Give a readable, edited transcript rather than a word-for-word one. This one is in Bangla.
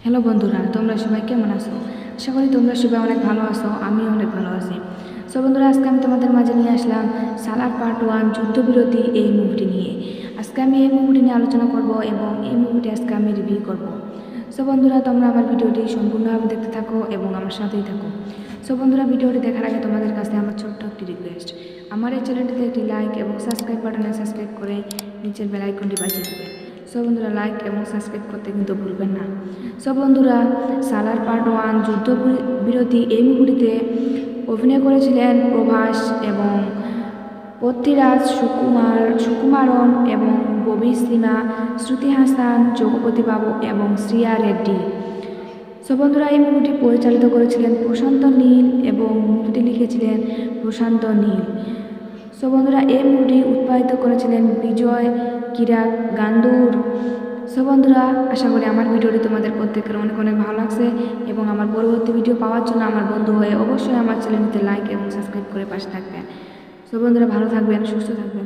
হ্যালো বন্ধুরা, তোমরা সবাই কেমন আছো? আশা করি তোমরা সবাই অনেক ভালো আছো। আমি অনেক ভালো আছি। সো বন্ধুরা, আজকে আমি তোমাদের মাঝে নিয়ে আসলাম সালার পার্ট 1 যুদ্ধবিরতি এই মুভিটি নিয়ে। আজকে আমি এই মুভিটি নিয়ে আলোচনা করব এবং এই মুভিটি আজকে আমি রিভিউ করব। সো বন্ধুরা, তোমরা আমার ভিডিওটি সম্পূর্ণভাবে দেখতে থাকো এবং আমার সাথেই থাকো। সো বন্ধুরা, ভিডিওটি দেখার আগে তোমাদের কাছে আমার ছোট্ট একটি রিকোয়েস্ট, আমার এই চ্যানেলটিতে একটি লাইক এবং সাবস্ক্রাইব বাটনে সাবস্ক্রাইব করে নিচের বেল আইকনটি বাজিয়ে দেবে। সো বন্ধুরা, লাইক এবং সাবস্ক্রাইব করতে কিন্তু ভুলবেন না। সো বন্ধুরা, সালার পার্ট 1 যুদ্ধবিরতি এই মুভিটিতে অভিনয় করেছিলেন প্রভাস এবং পৃথ্বীরাজ, সুকুমারন এবং ববি সিমা, শ্রুতি হাসান, জগপতি বাবু এবং শ্রিয়া রেড্ডি। সো বন্ধুরা, এই মুভিটি পরিচালিত করেছিলেন প্রশান্ত নীল এবং মুভিটি লিখেছিলেন প্রশান্ত নীল। সো বন্ধুরা, এই মুভিটি উৎপাদিত করেছিলেন বিজয় কিরাক গান্দুর। সো বন্ধুরা, আশা করি আমার ভিডিওটি তোমাদের প্রত্যেকের অনেক অনেক ভালো লাগছে এবং আমার পরবর্তী ভিডিও পাওয়ার জন্য আমার বন্ধু হয়ে অবশ্যই আমার চ্যানেলটিতে লাইক এবং সাবস্ক্রাইব করে পাশে থাকবেন। সো বন্ধুরা, ভালো থাকবেন, সুস্থ থাকবেন।